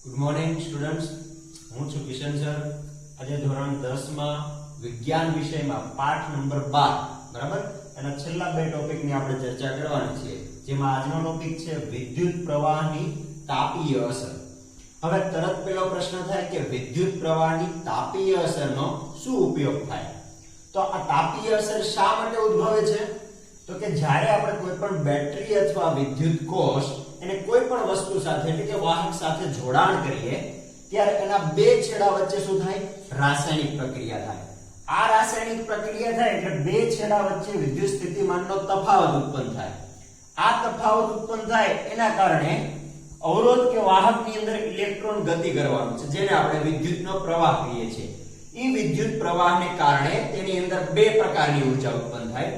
Good morning students, હું છું Kishan sir. આજે ધોરણ 10 માં વિજ્ઞાન વિષયમાં પાઠ નંબર 12 બરાબર એના છેલ્લા બે ટોપિકની આપણે ચર્ચા કરવાની છે. જેમાં આજનો ટોપિક છે વિદ્યુત પ્રવાહની તાપીય અસર. હવે તરત પહેલો પ્રશ્ન થાય કે વિદ્યુત પ્રવાહની તાપીય અસરનો શું ઉપયોગ થાય? તો આ તાપીય અસર શા માટે ઉદ્ભવે છે? તો કે જ્યારે આપણે કોઈ પણ બેટરી અથવા વિદ્યુત કોષ એને કોઈ પણ વસ્તુ સાથે એટલે કે વાહક સાથે જોડાણ કરીએ ત્યારે એના બે છેડા વચ્ચે શું થાય? રાસાયણિક પ્રક્રિયા થાય. આ રાસાયણિક પ્રક્રિયા થાય એટલે બે છેડા વચ્ચે વિદ્યુત સ્થિતિમાનનો તફાવત ઉત્પન્ન થાય. આ તફાવત ઉત્પન્ન થાય એના કારણે અવરોધ કે વાહકની અંદર ઇલેક્ટ્રોન ગતિ કરવાનું છે, જેને આપણે વિદ્યુતનો પ્રવાહ કહીએ છીએ. એ વિદ્યુત પ્રવાહને કારણે તેની અંદર બે પ્રકારની ઊર્જા ઉત્પન્ન થાય.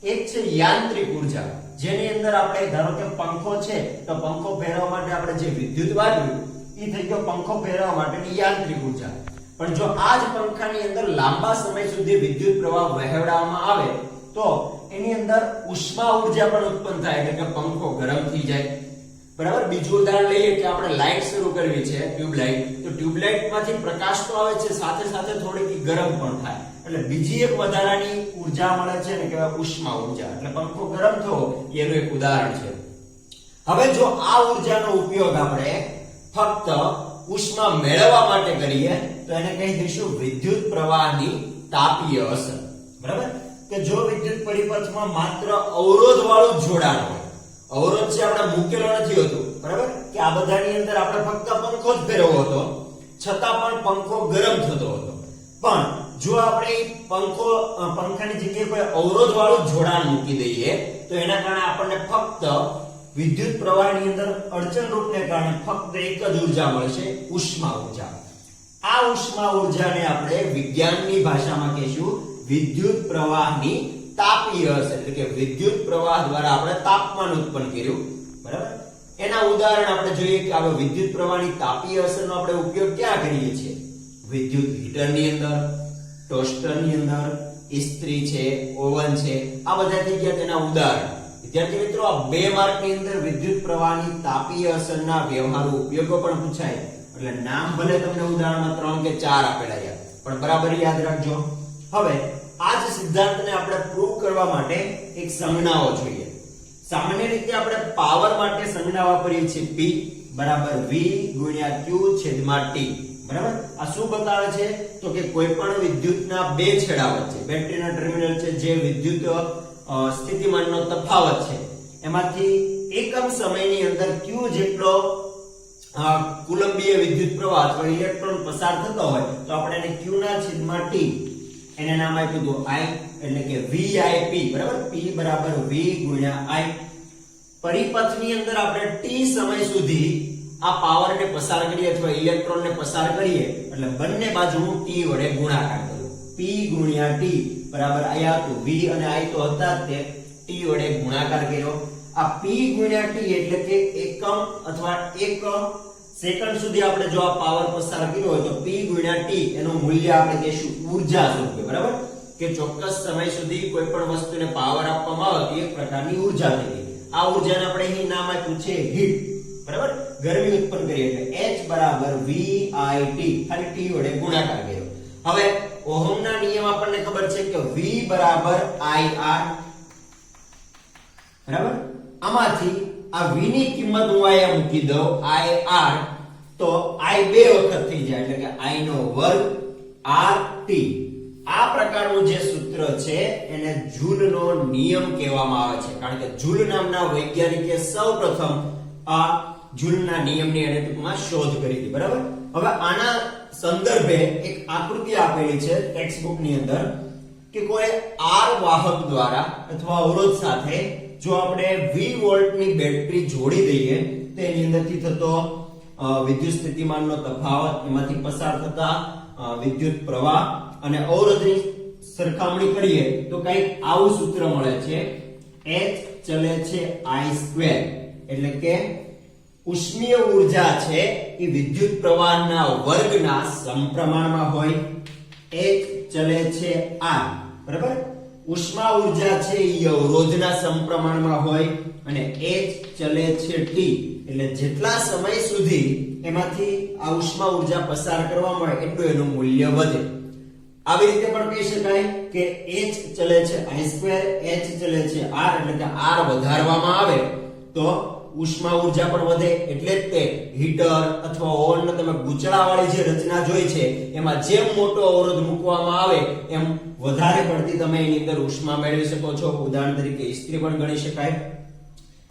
એક છે યાંત્રિક ઊર્જા, જેની અંદર આપણે ધારો કે પંખો છે તો પંખો ફેરવવા માટે આપણે જે વિદ્યુત વાપર્યું એ થઈ ગયો પંખો ફેરવવા માટેની યાંત્રિક ઊર્જા. પણ જો આ જ પંખાની અંદર લાંબા સમય સુધી વિદ્યુત પ્રવાહ વહેવડાવવામાં આવે તો એની અંદર ઉષ્મા ઊર્જા પણ ઉત્પન્ન થાય, એટલે કે પંખો ગરમ થઈ જાય. બરાબર. બીજું ઉદાહરણ લઈએ કે આપણે લાઈટ શરૂ કરવી છે, ટ્યુબલાઇટ. તો ટ્યુબલાઇટમાંથી પ્રકાશ તો આવે છે, સાથે સાથે થોડીક ગરમ પણ થાય, એટલે બીજી એક વધારાની ઊર્જા મળે છે ને કહેવાય ઉષ્મા ઊર્જા. એટલે પંખો ગરમ થવો એનું એક ઉદાહરણ છે. હવે જો આ ઊર્જાનો ઉપયોગ આપણે ફક્ત ઉષ્મા મેળવવા માટે કરીએ તો એને કહી દઈશું વિદ્યુત પ્રવાહની તાપીય અસર. બરાબર. કે જો વિદ્યુત પરિપથમાં માત્ર અવરોધ વાળું જોડાણ હોય, અવરોધ છે આપણે મૂકેલો નથી હોતો, બરાબર, કે આ બધાની અંદર આપણે ફક્ત પંખો જ ફેરવવો હતો, છતાં પણ પંખો ગરમ થતો હતો. પણ જો આપણે પંખાની જગ્યાએ કોઈ અવરોધ વાળું જોડાણ મૂકી દઈએ તો એના કારણે આપણને ફક્ત વિદ્યુત પ્રવાહની અંદર અડચણરૂપને કારણે ફક્ત એક જ ઊર્જા મળશે, ઉષ્મા ઊર્જા. આ ઉષ્મા ઊર્જાને આપણે વિજ્ઞાનની ભાષામાં કહીશું વિદ્યુત પ્રવાહની તાપીય અસર, એટલે કે વિદ્યુત પ્રવાહ દ્વારા આપણે તાપમાન ઉત્પન્ન કર્યું. બરાબર. એના ઉદાહરણ આપણે જોઈએ કે આ વિદ્યુત પ્રવાહની તાપીય અસરનો આપણે ઉપયોગ ક્યાં કરીએ છીએ? વિદ્યુત હીટરની અંદર, ટોસ્ટરની અંદર, ઇસ્ત્રી છે, ઓવન છે, આ બધા થઈ ગયા તેના ઉદાહરણ. વિદ્યાર્થી મિત્રો, આ 2 માર્કની અંદર વિદ્યુત પ્રવાહની તાપીય અસરના વ્યવહારુ ઉપયોગો પણ પૂછાય. એટલે નામ ભલે તમને ઉદાહરણમાં 3 કે 4 આપેલા છે, પણ બરાબર યાદ રાખજો. હવે આ જ સિદ્ધાંતને આપણે પ્રૂવ કરવા માટે એક સંજ્ઞાઓ જોઈએ. સામાન્ય રીતે આપણે પાવર માટે સંજ્ઞા વાપરીએ છીએ P બરાબર V ગુણ્યા Q છેદમાં T. બરાબર. આ શું બતાવે છે? તો કે કોઈ પણ વિદ્યુતના બે છેડા વચ્ચે, બેટરીના ટર્મિનલ છે, જે વિદ્યુત સ્થિતિમાનનો તફાવત છે, એમાંથી એકમ સમયની અંદર Q જેટલો કુલંબીય વિદ્યુત પ્રવાહ અથવા ઇલેક્ટ્રોન પસાર થતો હોય તો આપણે એને Q ના છેદમાં T એને નામ આપ્યું હતું I, એટલે કે VIP. બરાબર. P બરાબર V ગુણ્યા I. પરિપથની અંદર આપણે T સમય સુધી આ પાવરને પસાર કરીએ અથવા ઇલેક્ટ્રોનને પસાર કરીએ એટલે બંને બાજુ હું T વડે ગુણાકાર કરું. P ગુણ્યા T બરાબર આયા હતું V અને I તો હતા જ, તે T વડે ગુણાકાર કર્યો. આ P ગુણ્યા T એટલે કે એકમ અથવા 1 સેકન્ડ સુધી આપણે જો આ પાવર પસાર કર્યો હોય તો P ગુણ્યા T એનું મૂલ્ય આપણે કહીશું ઊર્જા સ્વરૂપે. બરાબર. કે ચોક્કસ સમય સુધી કોઈ પણ વસ્તુને પાવર આપવામાં આવે તો એક પ્રકારની ઊર્જા થઈ ગઈ. આ ઊર્જાને આપણે અહીં નામ આપ્યું છે હીટ. બરાબર. ગરમી ઉત્પન્ન કરી એટલે H બરાબર VIT, ખાલી T વડે ગુણાકાર કર્યો. હવે ઓહમના નિયમ આપણને ખબર છે કે V બરાબર IR. બરાબર. આમાંથી આ V ની કિંમત હું અહીંયા મૂકી દઉં IR તો I બે વખત થઈ જાય, એટલે કે I નો વર્ગ RT. આ પ્રકારનું જે સૂત્ર છે એને જૂલનો નિયમ કહેવામાં આવે છે, કારણ કે જૂલ નામના વૈજ્ઞાનિકે સૌપ્રથમ આ જૂલના નિયમની એને ટૂંકમાં શોધ કરી હતી. બરાબર. હવે આના સંદર્ભે એક આકૃતિ આપેલી છે ટેક્સ્ટ બુક ની અંદર કે કોઈ R વાહક દ્વારા અથવા અવરોધ સાથે જો આપણે V વોલ્ટની બેટરી જોડી દઈએ તો એની અંદરથી થતો વિદ્યુત સ્થિતિમાનનો તફાવત, એમાંથી પસાર થતા વિદ્યુત પ્રવાહ અને અવરોધની સરખામણી કરીએ તો કંઈક આવું સૂત્ર મળે છે. H ચલે છે I², એટલે કે ઉષ્મીય ઊર્જા છે એ વિદ્યુત પ્રવાહના વર્ગના સમપ્રમાણમાં હોય. H ચલે છે I. બરાબર. ઉષ્મા ઉર્જા છે એ અવરોધના સમપ્રમાણમાં હોય અને h ચલે છે t એટલે જેટલા સમય સુધી એમાંથી આ ઉષ્મા ઉર્જા પસાર કરવામાં આવે એટલું એનું મૂલ્ય વધે. આવી રીતે પણ કહી શકાય કે h ચલે છે i2 h ચલે છે r એટલે કે r વધારવામાં આવે તો ઉષ્મા ઉર્જા પણ વધે. એટલે જ તે હીટર અથવા ઓવનનો તમે ગૂંચળાવાળી જે રચના જોઈ છે એમાં જેમ મોટો અવરોધ મૂકવામાં આવે એમ વધારે પડતી તમે એની અંદર ઉષ્મા મેળવી શકો છો. ઉદાહરણ તરીકે ઇસ્ત્રી પણ ગણી શકાય.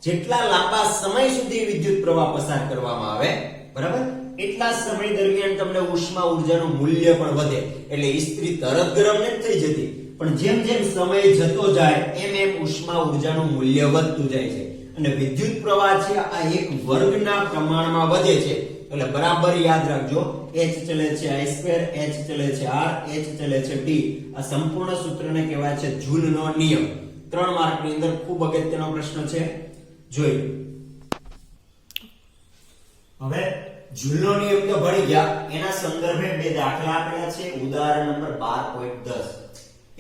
જેટલા લાંબા સમય સુધી વિદ્યુત પ્રવાહ પસાર કરવામાં આવે બરાબર એટલા સમય દરમિયાન તમને ઉષ્મા ઉર્જાનું મૂલ્ય પણ વધે. એટલે ઇસ્ત્રી તરત ગરમ નથી થઈ જતી પણ જેમ જેમ સમય જતો જાય એમ એમ ઉષ્મા ઉર્જાનું મૂલ્ય વધતું જાય છે. અને વિદ્યુત પ્રવાહ છે આ એક વર્ગના પ્રમાણમાં વધે છે. એટલે બરાબર યાદ રાખજો h ચલે છે i2 h ચલે છે r h ચલે છે t. આ સંપૂર્ણ સૂત્રને કહેવાય છે જૂલનો નિયમ. 3 માર્કની અંદર ખૂબ અગત્યનો પ્રશ્ન છે. જોઈ હવે જૂલનો નિયમ તો ભણી ગયા. એના સંદર્ભે બે દાખલા આપેલા છે. ઉદાહરણ નંબર 12.10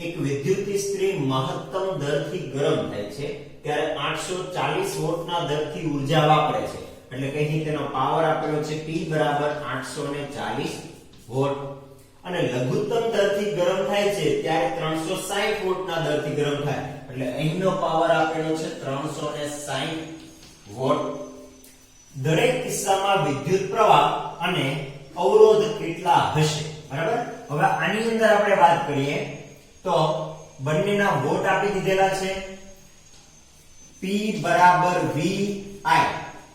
એક વિદ્યુત ઇસ્ત્રી મહત્તમ દરથી ગરમ થાય છે ત્યારે 840 વોટના દરથી ઉર્જા વાપરે છે. એટલે કે અહીં તેનો પાવર આપેલો છે P બરાબર 840 વોટ અને લઘુત્તમ દરથી ગરમ થાય છે ત્યારે 360 વોટના દરથી ગરમ થાય. એટલે અહીંનો પાવર આપેલો છે 360 વોટ. દરેક કિસ્સામાં વિદ્યુત પ્રવાહ અને અવરોધ કેટલા હશે બરાબર. હવે આની અંદર આપણે વાત કરીએ તો બંનેના વોટ આપી દીધેલા છે. P બરાબર VI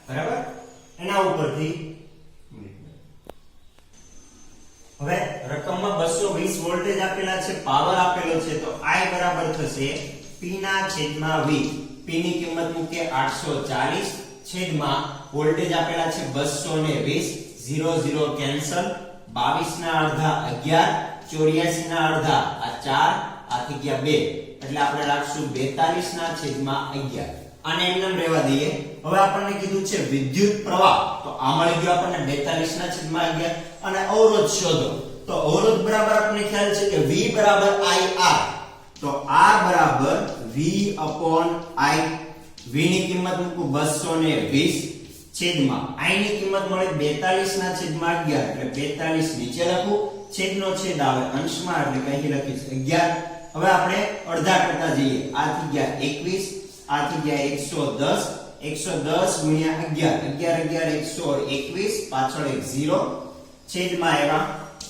બરાબર. એના ઉપરથી હવે રકમમાં 220 વોલ્ટેજ આપેલા છે, પાવર આપેલો છે તો I બરાબર થશે P ના છેદમાં V. P ની કિંમત મૂકીએ 840 છેદમાં વોલ્ટેજ આપેલા છે 220. 0 0 કેન્સલ. 22 ના અડધા 11, 84 ના અડધા આ 4, આ થઈ ગયા 2 એટલે આપણે રાખશું 42 ના છેદમાં 11. આને એમનેમ રહેવા દઈએ. હવે આપણને કીધું છે વિદ્યુત પ્રવાહ તો આ મળી ગયો આપણને 42 ના છેદમાં 11 અને અવરોધ શોધો. તો અવરોધ બરાબર આપણને ખ્યાલ છે કે V બરાબર IR તો R બરાબર V upon I. V ની કિંમત મૂકું 220 છેદમાં I ની કિંમત મળી 42 ના છેદમાં 11 એટલે 42 નીચે લખું, છેદનો છેદ આવે અંશમાં એટલે કે અહીં લખીશ 11. હવે આપણે અડધા કરતા જઈએ. આ થઈ ગયા 21, આ થઈ ગયા 110. 110 ગુણ્યા 11, 11 121, પાછળ એક 0 છેદમાં આવ્યા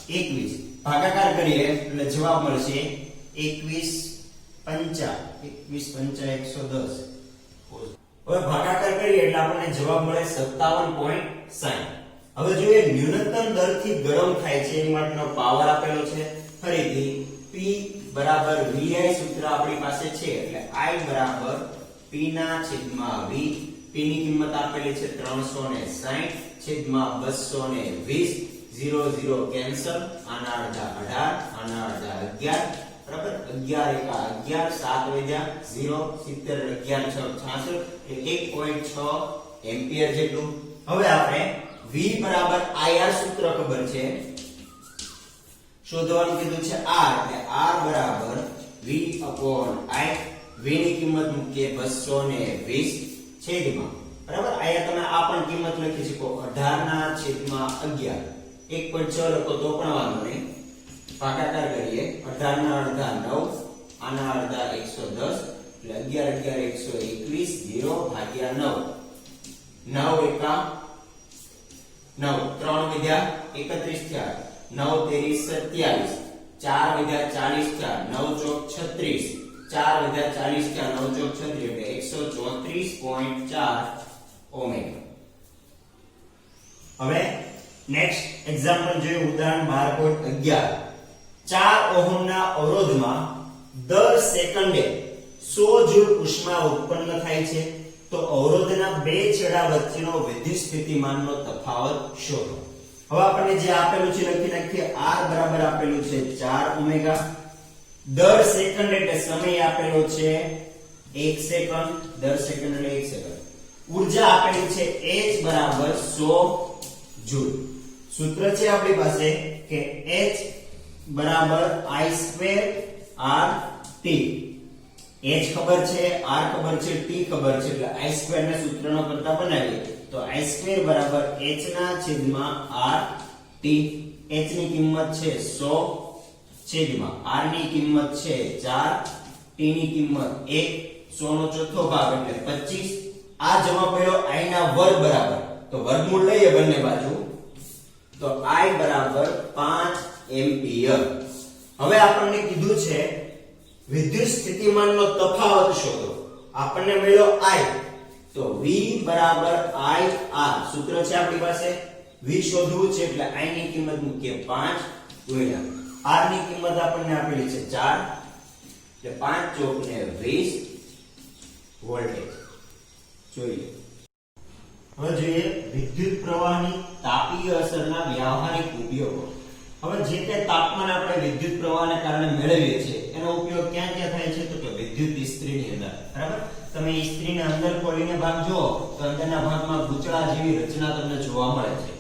21. ભાગાકાર કરીએ એટલે જવાબ મળશે 21 5 110. હવે ભાગાકાર કરીએ એટલે આપણને જવાબ મળે 57.60. હવે જોઈએ ન્યૂનતમ દરથી ગરમ થાય છે એની માટેનો પાવર આપેલો છે. ફરીથી P બરાબર VI સૂત્ર આપણી પાસે છે એટલે I બરાબર P ના છેદમાં V. P ની કિંમત આપેલી છે 360 છેદમાં 220. 0 0 કેન્સલ. આના અડધા 18, આના અડધા 11 બરાબર. 11 11 7 વધ્યા 0 70 11 6 66 1.6 એમ્પિયર જેટલું. હવે આપણે V બરાબર IR સૂત્ર ખબર છે, શોધવાનું કીધું છે R એટલે R બરાબર V upon I. V ની કિંમત મૂકીએ 220 છેદમાં બરાબર. અહીંયા તમે આ પણ કિંમત લખી શકો 18 ના છેદમાં 11. 1.6 લખો તો પણ વાંધો નહીં. ભાગાકાર કરીએ 18 ના અડધા 9, આના અડધા 110 એટલે 11 121 0 ભાગ્યા 9. 9 એકા 9 3 વધ્યા 31 થયા 9 13 27 4 વધ્યા 40 થયા 9 ચોક 36 4 વધ્યા 40 થયા 9 ચોક 36 એટલે 134.4 ઓમેગા. હવે નેક્સ્ટ એક્ઝામ્પલ જોઈએ. ઉદાહરણ 12.11 4 ઓહમના અવરોધમાં દર સેકન્ડે 100 જૂલ ઉષ્મા ઉત્પન્ન થાય છે તો અવરોધના બે છેડા વચ્ચેનો વિદ્યુત સ્થિતિમાનનો તફાવત શોધો. હવે આપણને જે આપેલું છે લખી નાખીએ. R બરાબર આપેલું છે 4 ઓમેગા. દર સેકન્ડ એટલે સમય આપેલો છે 1 સેકન્ડ. દર સેકન્ડ એટલે 1 સેકન્ડ. ઊર્જા આપેલી છે H બરાબર 100 જૂલ. સૂત્ર છે આપણી પાસે કે H બરાબર I2 R T. h ખબર છે, r ખબર છે, t ખબર છે, એટલે i² ને સૂત્રનો કરતા બનાવીએ તો i² બરાબર h ના છેદમાં r t. h ની કિંમત છે 100 છેદમાં r ની કિંમત છે 4, t ની કિંમત 1, 100 નો ચોથો ભાગ એટલે 25. આ જવાબ મળ્યો i ના વર્ગ બરાબર, તો વર્ગમૂળ લઈએ બંને બાજુ તો i બરાબર 5 એમ્પિયર. હવે આપણને કીધું છે વિદ્યુત સ્થિતિમાનનો તફાવત શોધો. આપણને મળ્યો i, તો v બરાબર i r સૂત્ર છે આપણી પાસે. v શોધવું છે એટલે i ની કિંમત મૂકીએ 5 ગુણ્યા r ની કિંમત આપણને આપેલી છે 4, એટલે 5 ચોક ને 20 વોલ્ટેજ. જોઈએ હવે જોઈએ વિદ્યુત પ્રવાહની તાપીય અસરના વ્યાવહારિક ઉપયોગો. હવે જે તે તાપમાન આપણે વિદ્યુત પ્રવાહને કારણે મેળવીએ છીએ એનો ઉપયોગ ક્યાં ક્યાં થાય છે તો કે વિદ્યુત ઇસ્ત્રીની અંદર. બરાબર, તમે ઇસ્ત્રીને અંદર ખોલીને ભાગ જુઓ તો અંદરના ભાગમાં ગૂંચળા જેવી રચના તમને જોવા મળે છે.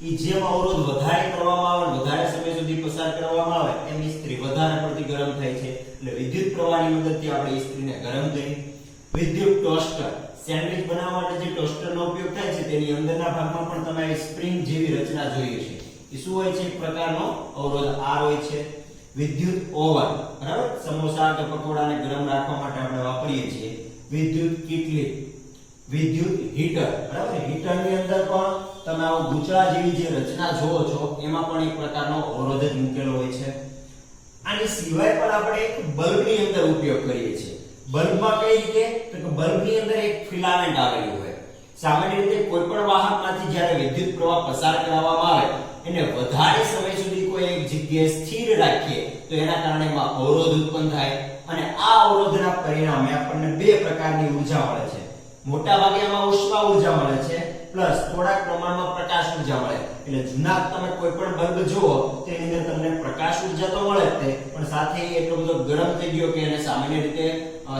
ઈ જેમ અવરોધ વધારે કરવામાં આવે, વધારે સમય સુધી પસાર કરવામાં આવે એમ ઇસ્ત્રી વધારે પડતી ગરમ થાય છે. એટલે વિદ્યુત પ્રવાહની મદદથી આપણે ઇસ્ત્રીને ગરમ કરી. વિદ્યુત ટોસ્ટર, સેન્ડવિચ બનાવવા માટે જે ટોસ્ટરનો ઉપયોગ થાય છે તેની અંદરના ભાગમાં પણ તમે સ્પ્રિંગ જેવી રચના જોઈએ છે. એ શું હોય છે? એક પ્રકારનો અવરોધ R હોય છે. વિદ્યુત ઓવન, બરાબર, સમોસા કે પકોડાને ગરમ રાખવા માટે આપણે વાપરીએ છીએ. વિદ્યુત કેટલી, વિદ્યુત હીટર, બરાબર, હીટરની અંદર પણ તમે આવો ગૂંચળા જેવી જે રચના જોવો છો એમાં પણ એક પ્રકારનો અવરોધ જ મૂકેલો હોય છે. આની સિવાય પણ આપણે એક બલ્બની અંદર ઉપયોગ કરીએ છીએ. બલ્બમાં કઈ રીતે તો કે બલ્બની અંદર એક ફિલામેન્ટ આવેલું હોય. સામાન્ય રીતે કોઈ પણ વાહકમાંથી જ્યારે વિદ્યુત પ્રવાહ પસાર કરવામાં આવે એને વધારે સમય સુધી કોઈ એક જગ્યાએ સ્થિર રાખીએ તો એના કારણે એમાં અવરોધ ઉત્પન્ન થાય અને આ અવરોધના પરિણામે આપણને બે પ્રકારની ઊર્જા મળે છે. મોટા ભાગે આમાં ઉષ્મા ઊર્જા મળે છે પ્લસ થોડાક પ્રમાણમાં પ્રકાશ ઊર્જા મળે. એટલે જૂના તમે કોઈ પણ બલ્બ જુઓ તો એની અંદર તમને પ્રકાશ ઊર્જા તો મળે જ તે, પણ સાથે એટલો બધો ગરમ થઈ ગયો કે એને સામાન્ય રીતે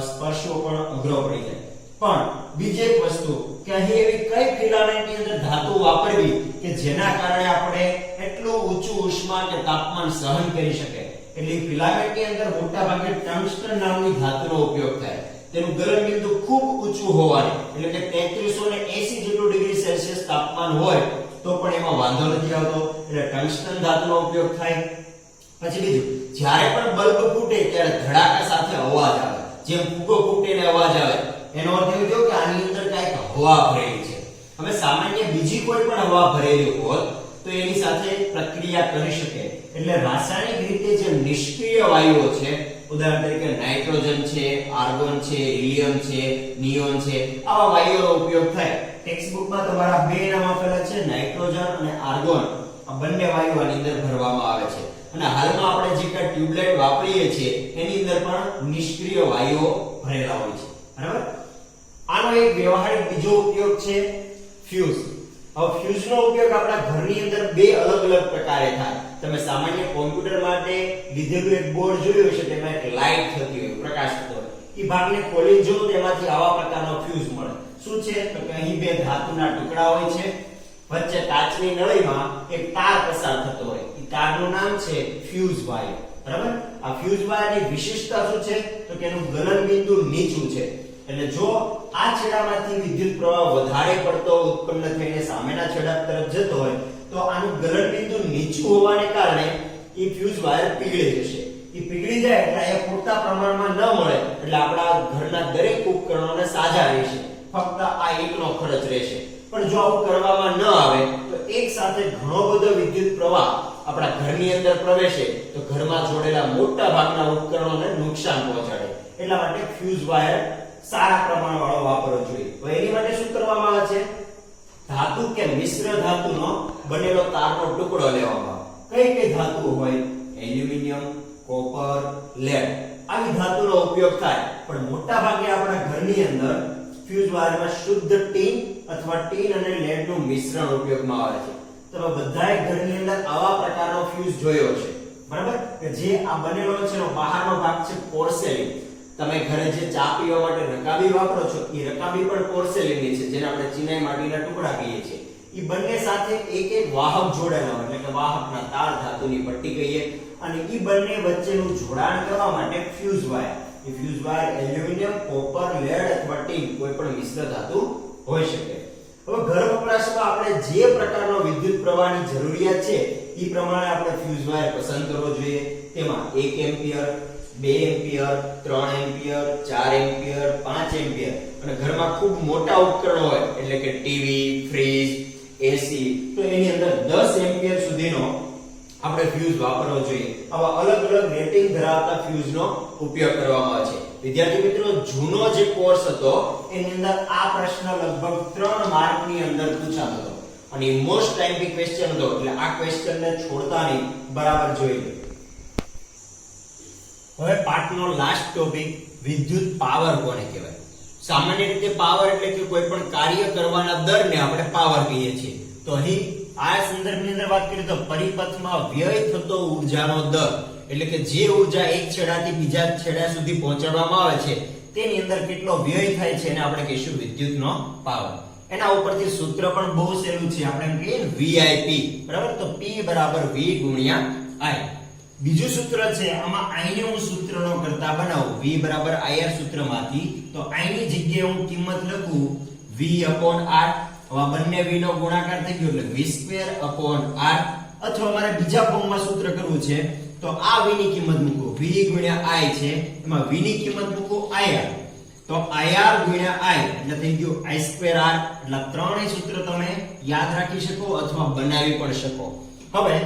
સ્પર્શવો પણ અઘરો પડી જાય. પણ બીજી એક વસ્તુ કે અહીં એવી કઈ ફિલામેન્ટની અંદર ધાતુ વાપરવી કે જેના કારણે આપણે એટલું ઊંચું ઉષ્મા કે તાપમાન સહન કરી શકે. એટલે ફિલામેન્ટની અંદર મોટા ભાગે ટંગસ્ટન નામની ધાતુનો ઉપયોગ થાય. તેનું ગલન બિંદુ ખૂબ ઊંચું હોવાનું, એટલે કે 3380 જેટલું ડિગ્રી સેલ્સિયસ તાપમાન હોય તો પણ એમાં વાંધો નથી આવતો, એટલે ટંગસ્ટન ધાતુનો ઉપયોગ થાય. પછી બીજું, જ્યારે પણ બલ્બ ફૂટે ત્યારે ધડાકા સાથે અવાજ આવે, જેમ ફૂગો ફૂટે ને અવાજ આવે, એનો અર્થ એ થયો કે આની અંદર કાંઈક હવા ભરેલી છે. હવે સામાન્ય બીજી કોઈ પણ હવા ભરેલી હોત તો એની સાથે પ્રક્રિયા કરી શકે. એટલે રાસાયણિક રીતે જે નિષ્ક્રિય વાયુઓ છે, ઉદાહરણ તરીકે નાઇટ્રોજન છે, આર્ગોન છે, હિલિયમ છે, નિયોન છે, આવા વાયુઓનો ઉપયોગ થાય. ટેક્સ્ટ બુકમાં તમારા બે નામ આપેલા છે, નાઇટ્રોજન અને આર્ગોન. આ બંને વાયુઓ આની અંદર ભરવામાં આવે છે. અને હાલમાં આપણે જે કઈ ટ્યુબલાઇટ વાપરીએ છીએ એની અંદર પણ નિષ્ક્રિય વાયુઓ ભરેલા હોય છે. બરાબર, આનો એક વ્યવહારિક બીજો ઉપયોગ છે ફ્યુઝ. હવે ફ્યુઝનો ઉપયોગ આપણા ઘરની અંદર બે અલગ અલગ પ્રકારે થાય. તમે સામાન્ય કોમ્પ્યુટર માટે લીધેલું એક બોર્ડ જોયું હશે, તેમાં એક લાઇટ થતી હોય, પ્રકાશ થતો હોય. એ ભાગને ખોલી જો તેમાંથી આવા પ્રકારનો ફ્યુઝ મળે. શું છે તો કે અહીં બે ધાતુના ટુકડા હોય છે, વચ્ચે કાચની નળીમાં એક તાર પસાર થતો હોય. એ તારનું નામ છે ફ્યુઝ વાયર. બરાબર, આ ફ્યુઝ વાયરની વિશેષતા શું છે તો કે એનું ગલન બિંદુ નીચું છે. એટલે જો આ છેડામાંથી વિદ્યુત પ્રવાહ વધારે પડતો ઉત્પન્ન થઈને સામેના છેડા તરફ જતો હોય તો આનું ગલન બિંદુ નીચું હોવાને કારણે એ ફ્યુઝ વાયર પીગળી જશે. એ પીગળી જાય એટલે એ પૂરતા પ્રમાણમાં ન મળે એટલે આપણા ઘરના દરેક ઉપકરણોને સાજા રહેશે, ફક્ત આ એકનો ખર્ચ રહેશે. પણ જો આવું કરવામાં ન આવે તો એક સાથે ઘણો બધો વિદ્યુત પ્રવાહ આપણા ઘરની અંદર પ્રવેશે તો ઘરમાં જોડેલા મોટા ભાગના ઉપકરણોને નુકસાન પહોંચાડે. એટલા માટે ફ્યુઝ વાયર સારા પ્રમાણવાળો વાપરવો જોઈએ. તો એની માટે શું કરવામાં આવે છે? ધાતુ કે મિશ્ર ધાતુનો બનેલો તારનો ટુકડો લેવામાં આવે. કઈ કઈ ધાતુઓ હોય? એલ્યુમિનિયમ, કોપર, લેડ, આવી ધાતુનો ઉપયોગ થાય. પણ મોટા ભાગે આપણા ઘરની અંદર ફ્યુઝ વાયરમાં શુદ્ધ ટીન અથવા ટીન અને લેડનું મિશ્રણ ઉપયોગમાં આવે છે. તમે બધાએ ઘરની અંદર આવા પ્રકારનો ફ્યુઝ જોયો છે, બરાબર, કે જે આ બનેલો છે એનો બહારનો ભાગ છે પોર્સેલિન. તમે ઘરે જે ચા પીવા માટે રકાબી વાપરો છો એ રકાબી પણ પોર્સેલિનની છે, જેને આપણે ચિનાઈ માટીના ટુકડા કહીએ છીએ. એ બંને સાથે એક એક વાહક જોડાયેલા હોય, એટલે કે વાહકના તાર ધાતુની પટ્ટી કહીએ, અને એ બંને વચ્ચેનું જોડાણ કરવા માટે fuse wire diffuse wire aluminium, copper, lead અથવા ટીન કોઈ પણ મિશ્ર ધાતુ હોઈ શકે. હવે ઘર વપરાશમાં આપણે જે પ્રકારનો વિદ્યુત પ્રવાહની જરૂરિયાત છે એ પ્રમાણે આપણે ફ્યુઝ વાયર પસંદ કરવો જોઈએ. તેમાં 1 ampere, 2 ampere, 3 ampere, 4 ampere, 5 ampere અને ઘરમાં ખૂબ મોટા ઉપકરણો હોય એટલે કે ટીવી, ફ્રીજ, એસી તો એની અંદર 10 એમ્પિયર સુધીનો આપણે ફ્યુઝ વાપરવો જોઈએ. આવા અલગ અલગ રેટિંગ ધરાવતા ફ્યુઝનો ઉપયોગ કરવામાં આવે છે. વિદ્યાર્થી મિત્રો, જૂનો જે કોર્સ હતો એની અંદર આ પ્રશ્ન લગભગ 3 માર્કની અંદર પૂછાતો હતો અને મોસ્ટ ટાઈમથી ક્વેશ્ચન હતો એટલે આ ક્વેશ્ચનને છોડતા નહીં, બરાબર જોઈ લો. હવે પાઠનો લાસ્ટ ટોપિક વિદ્યુત પાવર કોને કહેવાય. સામાન્ય રીતે પાવર એટલે કે કોઈ પણ કાર્ય કરવાના દરને આપણે પાવર કહીએ છીએ. તો અહીં આ સંદર્ભની અંદર વાત કરીએ તો પરિપથમાં વ્યય થતો ઊર્જાનો દર એટલે કે જે ઊર્જા એક છેડાથી બીજા છેડા સુધી પહોંચાડવામાં આવે છે તેની અંદર કેટલો વ્યય થાય છે એને આપણે કહીશું વિદ્યુતનો પાવર. એના ઉપરથી સૂત્ર પણ બહુ સહેલું છે, આપણે એમ કહીએ VIP, બરાબર. તો P બરાબર V ગુણ્યા I. બીજું સૂત્ર છે, આમાં I ને હું સૂત્રનો કરતા બનાવું V બરાબર IR સૂત્રમાંથી, તો I ની જગ્યાએ હું કિંમત લખું V/R. હવે બંને v નો ગુણાકાર થઈ ગયો એટલે v²/r અથવા મારે બીજા ફોર્મમાં સૂત્ર કરવું છે તો આ v ની કિંમત મૂકો v ગુણ્યા i છે, એમાં v ની કિંમત મૂકો ir તો ir ગુણ્યા i એટલે થઈ ગયું i²r. એટલે ત્રણેય સૂત્ર તમે યાદ રાખી શકો અથવા બનાવી પણ શકો. હવે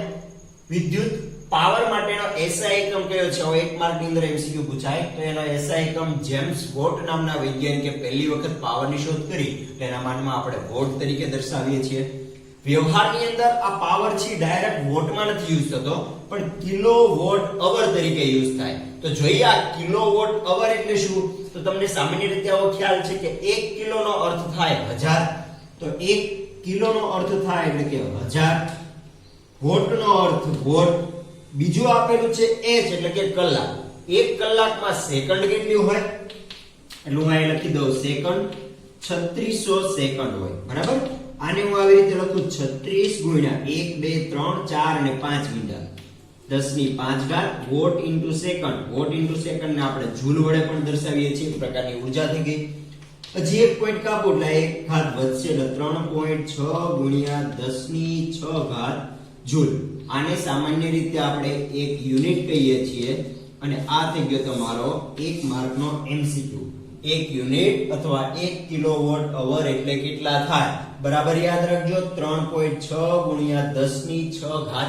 વિદ્યુત પાવર માટેનો SI એકમ કયો છે? હવે 1 માર્ક ની અંદર MCQ પૂછાય તો એનો SI એકમ જેમ્સ વોટ નામના વૈજ્ઞાનિકે પહેલી વખત પાવરની શોધ કરી એટલે એના માનમાં આપણે વોટ તરીકે દર્શાવીએ છીએ. વ્યવહારની અંદર આ પાવર છે ડાયરેક્ટ વોટમાં નથી યુઝ થતો પણ કિલોવોટ અવર તરીકે યુઝ થાય. તો જોઈએ આ કિલોવોટ અવર એટલે શું? તો તમને સામાન્ય રીતે આવો ખ્યાલ છે કે 1 કિલોનો અર્થ થાય 1000, તો 1 કિલોનો અર્થ થાય એટલે કે 1000, વોટનો અર્થ વોટ. બીજું આપેલું છે h એટલે કે કલાક. 1 કલાકમાં સેકન્ડ કેટલી હોય એટલે હું અહીં લખી દઉં સેકન્ડ 3600 સેકન્ડ હોય, બરાબર. આને હું આવી રીતે લખું 36 ગુણ્યા 1 2 3 4 અને 5 minute 10⁵ watt into second. Watt into second ને આપણે જૂલ વડે પણ દર્શાવીએ છીએ, એક પ્રકારની ઊર્જા થઈ ગઈ. હજી એક પોઈન્ટ કાપો એટલે એક ઘાત વધશે એટલે 3.6 ગુણ્યા 10⁶ જૂલ. આને સામાન્ય રીતે આપણે એક યુનિટ કહીએ છીએ અને આ થઈ ગયો તમારો 1 માર્કનો MCQ. 1 યુનિટ અથવા 1 કિલોવોટ અવર એટલે કેટલા થાય? બરાબર યાદ રાખજો 3.6 ગુણ્યા 10⁶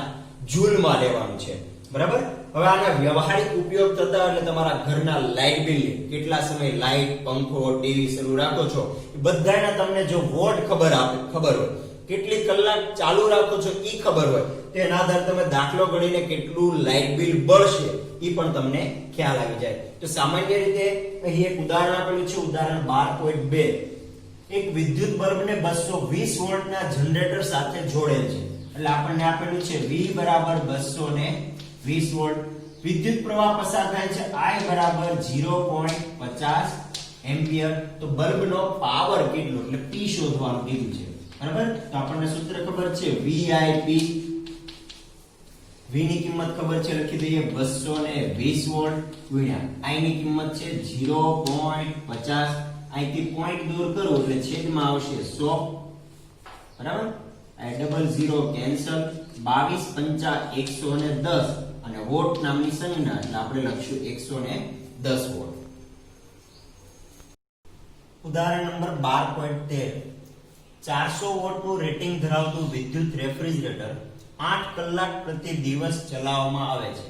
જૂલમાં લેવાનું છે, બરાબર. હવે આના વ્યવહારિક ઉપયોગ થતા એટલે તમારા ઘરના લાઇટ બિલ કેટલા સમય લાઇટ, પંખો, ટીવી શરૂ રાખો છો એ બધાના તમને જો વોટ ખબર હોય, કેટલી કલાક ચાલુ રાખો છો ઈ ખબર હોય તો એના આધારે તમે દાખલો ગણીને કેટલું લાઇટ બિલ બળશે ઈ પણ તમને ખ્યાલ આવી જાય. તો સામાન્ય રીતે અહીં એક ઉદાહરણ આપેલું છે, ઉદાહરણ 12.2. એક વિદ્યુત બલ્બને 220 વોલ્ટના જનરેટર સાથે જોડેલ છે એટલે આપણને આપેલું છે V બરાબર 220 વોલ્ટ. વિદ્યુત પ્રવાહ પસાર થાય છે I બરાબર 0.50 એમ્પિયર. તો બલ્બનો પાવર કેટલો એટલે P શોધવાનું કીધું છે, બરાબર. તો આપણને સૂત્ર ખબર છે VIP. V ની કિંમત ખબર છે, લખી દઈએ 220 વોલ્ટ ગુણ્યા I ની કિંમત છે 0.50. અહીંથી પોઈન્ટ દૂર કરો એટલે છેદમાં આવશે 100, બરાબર. આ ડબલ 0 કેન્સલ. 22 5 110 અને વોટ નામની સંજ્ઞા એટલે આપણે લખશું 110 વોટ. ઉદાહરણ નંબર 12.13. 400 વોટનું રેટિંગ ધરાવતું વિદ્યુત રેફ્રિજરેટર 8 કલાક પ્રતિ દિવસ ચલાવવામાં આવે છે.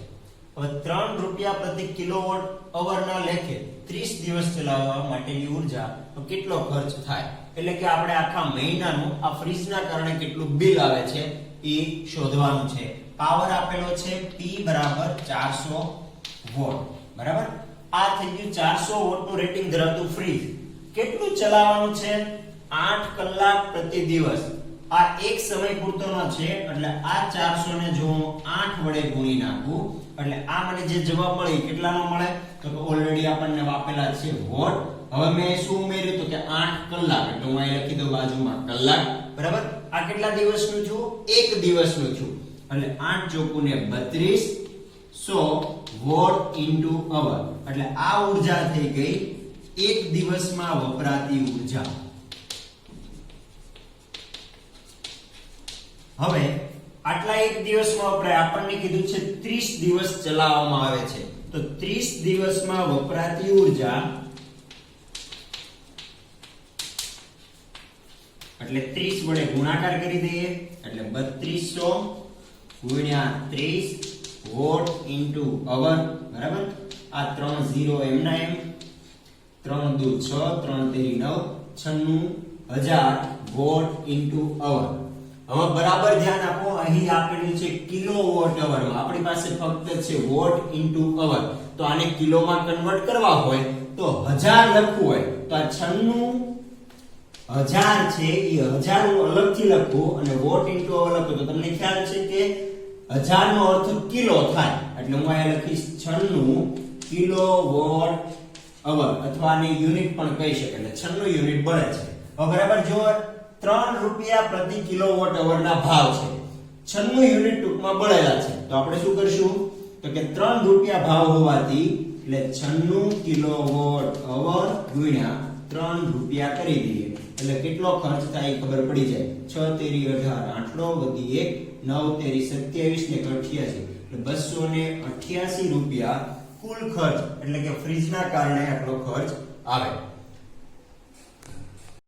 હવે 3 રૂપિયા પ્રતિ કિલોવોટ અવરના લેખે 30 દિવસ ચલાવવા માટેની ઊર્જા તો કેટલો ખર્ચ થાય? એટલે કે આપણે આખા મહિનાનું આ ફ્રીજના કારણે કેટલું બિલ આવે છે એ શોધવાનું છે. પાવર આપેલો છે P બરાબર 400 વોટ, બરાબર. આ થઈ ગયું 400 વોટનું રેટિંગ ધરાવતું ફ્રીજ. કેટલું ચલાવવાનું છે? 8 કલાક પ્રતિ દિવસ. આ એક સમય પૂરતોનો છે એટલે આ 400 ને જો હું 8 વડે ગુણી નાખું એટલે આ મને જે જવાબ મળે કેટલાનો મળે? તો કે ઓલરેડી આપણને આપેલા છે વોટ. હવે મેં શું ઉમેર્યું તો કે 8 કલાક એટલે હું અહીં લખી દઉં બાજુમાં કલાક, બરાબર. આ કેટલા દિવસનું છું? એક દિવસનું છું એટલે 8 ચોકુ ને 32, 100 વોટ ઇન્ટુ અવર, એટલે આ ઉર્જા થઈ ગઈ એક દિવસમાં વપરાતી ઉર્જા. હવે આટલા એક દિવસમાં વપરાય, આપણને કીધું છે 30 દિવસ ચલાવવામાં આવે છે, તો 30 દિવસમાં વપરાતી ઉર્જા એટલે 30 વડે ગુણાકાર કરી દઈએ એટલે 3200 ગુણ્યા 30 વોટ ઇન્ટુ અવર, બરાબર. આ 3 0 એમના એમ, 3 દુ 6, 3 તેરી 9, 96000 વોટ ઇન્ટુ અવર. હવે બરાબર ધ્યાન આપો, અહીં આપેલું છે કિલોવોટ અવરમાં, આપણી પાસે ફક્ત છે વોટ ઇન્ટુ અવર. તો આને કિલોમાં કન્વર્ટ કરવા હોય તો 1000 લખવું હોય તો આ 96000 છે એ 1000 હું અલગથી લખું અને વોટ ઇન્ટુ અવર લખું તો તમને ખ્યાલ છે કે 1000 નો અર્થ કિલો થાય, એટલે હું અહીંયા લખીશ 96 કિલોવોટ અવર, અથવા આને યુનિટ પણ કહી શકે, એટલે 96 યુનિટ બળે છે. હવે બરાબર જો 3 રૂપિયા પ્રતિ કિલોવોટ અવરના ભાવ છે, 96 યુનિટ ટૂંકમાં બળેલા છે, તો આપણે શું કરશું તો કે 3 રૂપિયા ભાવ હોવાથી એટલે 96 કિલોવોટ અવર ગુણ્યા 3 રૂપિયા કરી દઈએ એટલે કેટલો ખર્ચ થાય ખબર પડી જાય. 6 તેરી 18 આટલો વધી 1 9 તેરી 27 ને 88 એટલે 288 રૂપિયા કુલ ખર્ચ, એટલે કે ફ્રીજના કારણે આટલો ખર્ચ આવે.